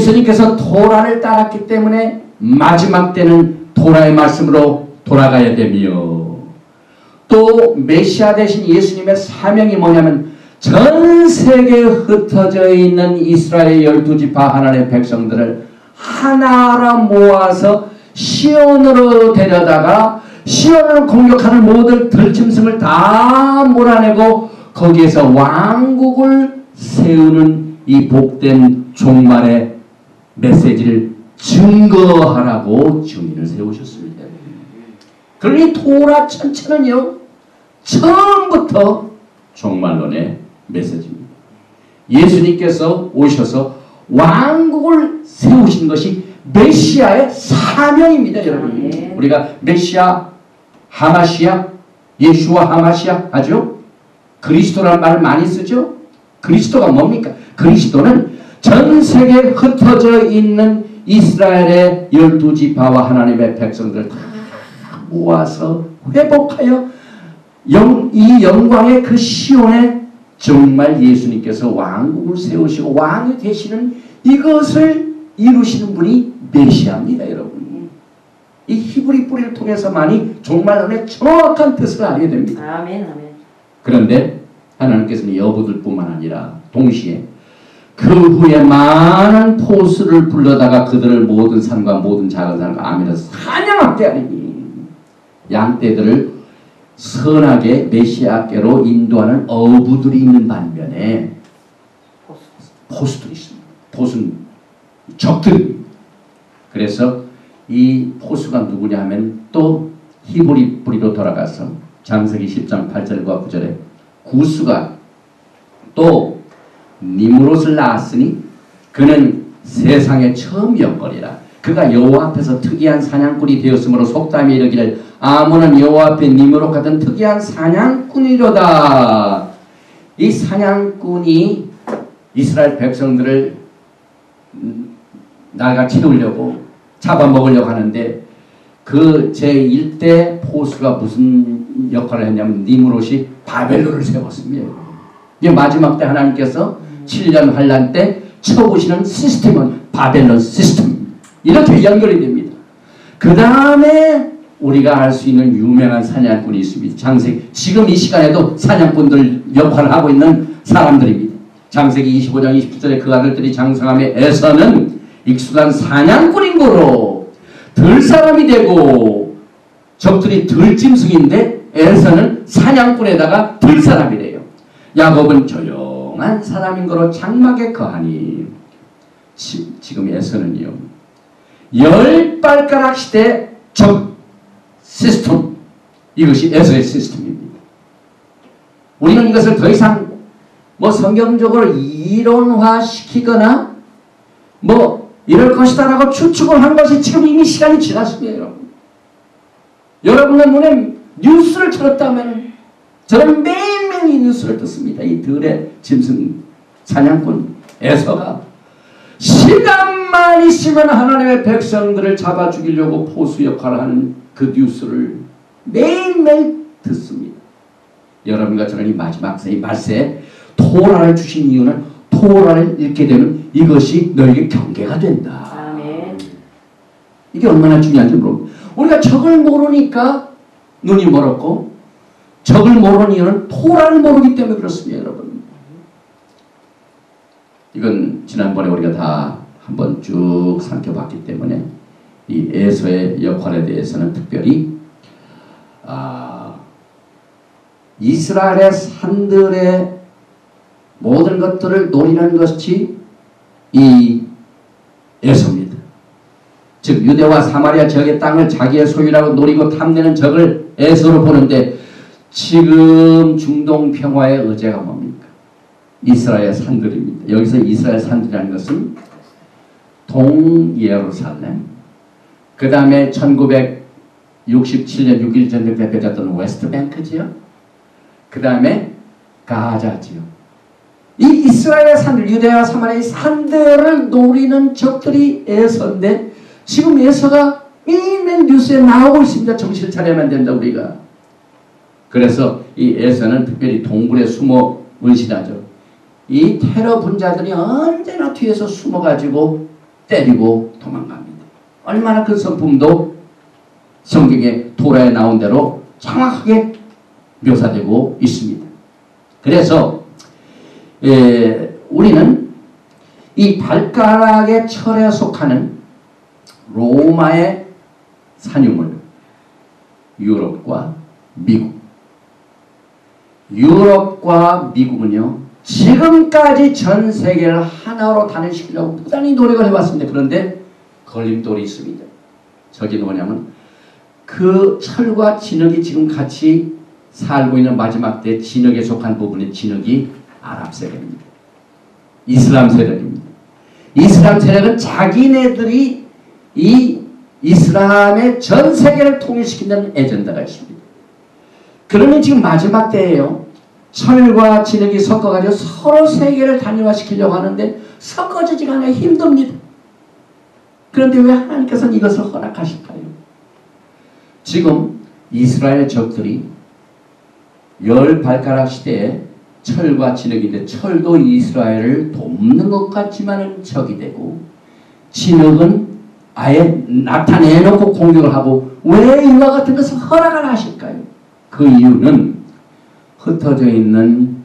예수님께서 토라를 따랐기 때문에 마지막 때는 토라의 말씀으로 돌아가야 되며, 또 메시아 되신 예수님의 사명이 뭐냐면 전 세계에 흩어져 있는 이스라엘 12지파 하나님의 백성들을 하나하나 모아서 시온으로 데려다가 시온을 공격하는 모든 들짐승을 다 몰아내고 거기에서 왕국을 세우는 이 복된 종말의 메시지를 증거하라고 증인을 세우셨습니다. 그러니 토라 전체는요, 처음부터 종말론의 메시지입니다. 예수님께서 오셔서 왕국을 세우신 것이 메시아의 사명입니다, 여러분. 우리가 메시아, 하마시아, 예수와 하마시아 하죠? 그리스도라는 말을 많이 쓰죠? 그리스도가 뭡니까? 그리스도는 전 세계에 흩어져 있는 이스라엘의 12지파와 하나님의 백성들을 다 모아서 회복하여 이 영광의 그 시온에 정말 예수님께서 왕국을 세우시고 왕이 되시는 이것을 이루시는 분이 메시아입니다, 여러분. 이 히브리 뿌리를 통해서만이 종말론의 정확한 뜻을 알게 됩니다. 아멘, 아멘. 그런데 하나님께서는 여부들뿐만 아니라 동시에 그 후에 많은 포수를 불러다가 그들을 모든 산과 모든 작은 산과 아미나 사냥하게 하리니 양떼들을 선하게 메시아께로 인도하는 어부들이 있는 반면에 포수들이 있습니다. 포수는 적들입니다. 그래서 이 포수가 누구냐 하면 또 히브리 뿌리로 돌아가서 창세기 10장 8절과 9절에 구스가 또 니므롯을 낳았으니 그는 세상에 처음 였거리라. 그가 여호와 앞에서 특이한 사냥꾼이 되었으므로 속담이 이르기를 아몬은 여호와 앞에 니므롯 같은 특이한 사냥꾼이로다. 이 사냥꾼이 이스라엘 백성들을 날가 채우려고 잡아먹으려고 하는데 그 제1대 포수가 무슨 역할을 했냐면 니므롯이 바벨론을 세웠습니다. 이게 마지막 때 하나님께서 7년 환란 때 쳐부시는 시스템은 바벨론 시스템. 이렇게 연결이 됩니다. 그 다음에 우리가 알 수 있는 유명한 사냥꾼이 있습니다. 창세기, 지금 이 시간에도 사냥꾼들 역할을 하고 있는 사람들입니다. 창세기 25장 27절에 그 아들들이 장성함에 에서는 익숙한 사냥꾼인 거로 들사람이 되고 적들이 들짐승인데 에서는 사냥꾼에다가 들사람이래요. 야곱은 조용한 사람인 거로 장막에 거하니 지금 에서는요 10발가락 시대 적 시스템, 이것이 에서의 시스템입니다. 우리는 이것을 더 이상 뭐 성경적으로 이론화시키거나 뭐 이럴 것이다 라고 추측을 한 것이 지금 이미 시간이 지났습니다. 여러분. 여러분의 눈에 뉴스를 틀었다면 저는 매일매일 이 뉴스를 듣습니다. 이 들의 짐승 사냥꾼 에서가 시간만 있으면 하나님의 백성들을 잡아 죽이려고 포수 역할을 하는 그 뉴스를 매일매일 듣습니다. 여러분과 저는 이 마지막 이 말세에 토라를 주신 이유는 토라를 읽게 되면 이것이 너에게 경계가 된다. 아멘. 이게 얼마나 중요한지 모릅니다. 우리가 적을 모르니까 눈이 멀었고 적을 모르는 이유는 토라를 모르기 때문에 그렇습니다. 여러분. 이건 지난번에 우리가 다 한번 쭉 살펴봤기 때문에 이 에서의 역할에 대해서는 특별히 이스라엘의 산들의 모든 것들을 노리는 것이 이 에서입니다. 즉 유대와 사마리아 지역의 땅을 자기의 소유라고 노리고 탐내는 적을 에서로 보는데 지금 중동 평화의 의제가 뭡니까? 이스라엘 산들입니다. 여기서 이스라엘 산들이라는 것은 동예루살렘, 그 다음에 1967년 6.1 전쟁 때 졌던 웨스트뱅크지요. 그 다음에 가자지요. 이 이스라엘 산들, 유대와 사마리아의 산들을 노리는 적들이 에서인데 지금 에서가 매일매일 뉴스에 나오고 있습니다. 정신을 차려야만 된다 우리가. 그래서 이 에서는 특별히 동굴에 숨어 은신하죠. 이 테러 분자들이 언제나 뒤에서 숨어가지고 때리고 도망갑니다. 얼마나 그 성품도 성경에 토라에 나온 대로 정확하게 묘사되고 있습니다. 그래서 우리는 이 발가락의 철에 속하는 로마의 산유물, 유럽과 미국. 유럽과 미국은요, 지금까지 전 세계를 하나로 단일시키려고 부단히 노력을 해왔습니다. 그런데 걸림돌이 있습니다. 저게 뭐냐면 그 철과 진흙이 지금 같이 살고 있는 마지막 때 진흙에 속한 부분의 진흙이 아랍 세력입니다. 이슬람 세력입니다. 이슬람 세력은 자기네들이 이 이슬람의 전 세계를 통일시키는 에전다가 있습니다. 그러면 지금 마지막 때예요. 철과 진흙이 섞어가지고 서로 세계를 단일화시키려고 하는데 섞어지지가 않아요. 힘듭니다. 그런데 왜 하나님께서는 이것을 허락하실까요? 지금 이스라엘 적들이 열 발가락 시대에 철과 진흙인데 철도 이스라엘을 돕는 것 같지만은 적이 되고 진흙은 아예 나타내놓고 공격을 하고 왜 이와 같은 것을 허락을 하실까요? 그 이유는 흩어져 있는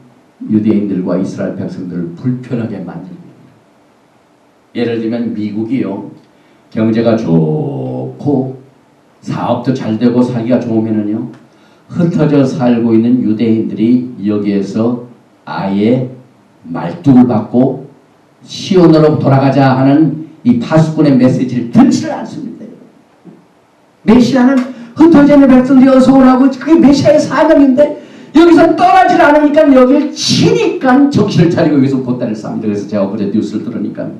유대인들과 이스라엘 백성들을 불편하게 만듭니다. 예를 들면 미국이요. 경제가 좋고 사업도 잘 되고 살기가 좋으면은요. 흩어져 살고 있는 유대인들이 여기에서 아예 말뚝을 받고 시온으로 돌아가자 하는 이 파수꾼의 메시지를 듣지를 않습니다. 메시아는 흩어져 있는 백성들이 어서 오라고 그게 메시아의 사명인데 여기서 떠나질 않으니까 여기를 치니까 정신을 차리고 여기서 보따리를 쌉니다. 그래서 제가 어제 뉴스를 들으니까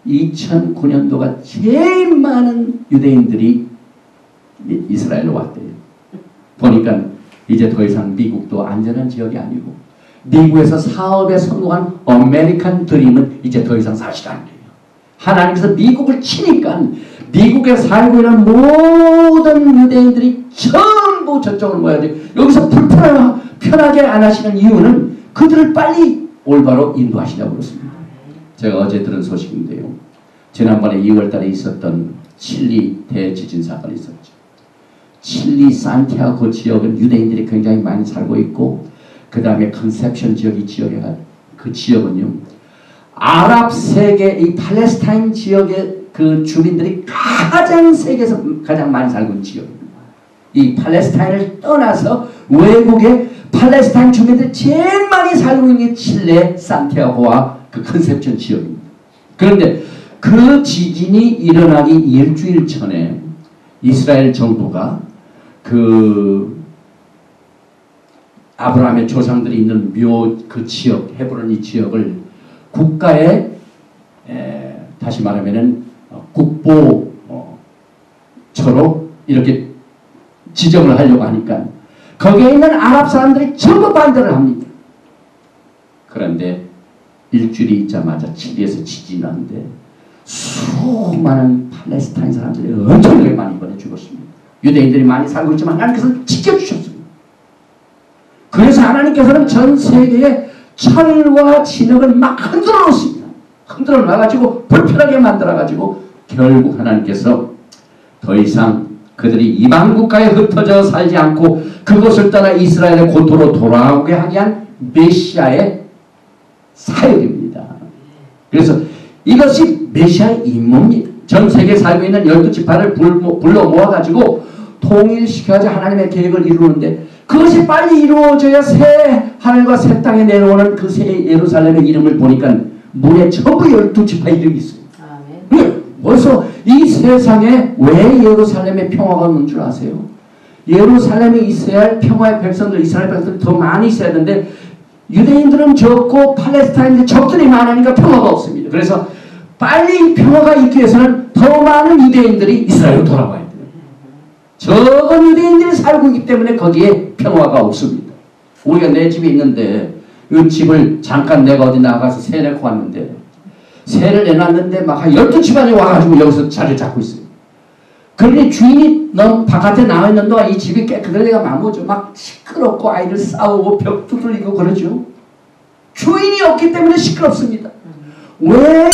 2009년도가 제일 많은 유대인들이 이스라엘로 왔대요. 보니까 이제 더 이상 미국도 안전한 지역이 아니고 미국에서 사업에 성공한 아메리칸 드림은 이제 더 이상 사실 아니에요. 하나님께서 미국을 치니까 미국에 살고 있는 모든 유대인들이 전부 저쪽으로 모여야지. 여기서 편하게 안 하시는 이유는 그들을 빨리 올바로 인도하시려고 그렇습니다. 제가 어제 들은 소식인데요. 지난번에 2월달에 있었던 칠리 대지진 사건이 있었죠. 칠리 산티아고 지역은 유대인들이 굉장히 많이 살고 있고 그 다음에 컨셉션 지역 이 지역에 그 지역은요. 아랍 세계 이 팔레스타인 지역의 그 주민들이 가장 세계에서 가장 많이 살고 있는 지역입니다. 이 팔레스타인을 떠나서 외국의 팔레스타인 주민들이 제일 많이 살고 있는 게 칠레 산티아고와 그 컨셉션 지역입니다. 그런데 그 지진이 일어나기 일주일 전에 이스라엘 정부가 그 아브라함의 조상들이 있는 그 지역, 헤브론 이 지역을 국가의 다시 말하면은 국보처로 이렇게 지정을 하려고 하니까 거기에 있는 아랍 사람들이 전부 반대를 합니다. 그런데 일주일이 있자마자 칠리에서 지진이 나는데 수많은 팔레스타인 사람들이 엄청나게 많이 이번에 죽었습니다. 유대인들이 많이 살고 있지만 하나님께서는 지켜주셨습니다. 그래서 하나님께서는 전 세계에 철과 진흙을 막 흔들어 놓습니다. 흔들어 놔가지고 불편하게 만들어가지고 결국 하나님께서 더 이상 그들이 이방 국가에 흩어져 살지 않고 그곳을 떠나 이스라엘의 고토로 돌아오게 하게 한 메시아의 사역입니다. 그래서 이것이 메시아의 임무입니다. 전 세계에 살고 있는 12지파를 불러 모아가지고 통일시켜야지 하나님의 계획을 이루는데 그것이 빨리 이루어져야 새 하늘과 새 땅에 내려오는 그 새 예루살렘의 이름을 보니까 문에 전부 12지파 이름이 있어요. 벌써 이 세상에 왜 예루살렘의 평화가 없는 줄 아세요? 예루살렘에 있어야 할 평화의 백성들, 이스라엘 백성들이 더 많이 있어야 되는데 유대인들은 적고 팔레스타인들 적들이 많으니까 평화가 없습니다. 그래서 빨리 평화가 있기 위해서는 더 많은 유대인들이 이스라엘로 돌아와야 돼요. 적은 유대인들이 살고 있기 때문에 거기에 평화가 없습니다. 우리가 내 집에 있는데 이 집을 잠깐 내가 어디 나가서 새 내고 왔는데 새를 내놨는데 막 한 12시간이 와가지고 여기서 자리를 잡고 있어요. 그러니 주인이 너 바깥에 나와 있는 동안 이 집이 깨끗한 데가 많고죠. 막 시끄럽고 아이들 싸우고 벽 두들리고 그러죠. 주인이 없기 때문에 시끄럽습니다. 왜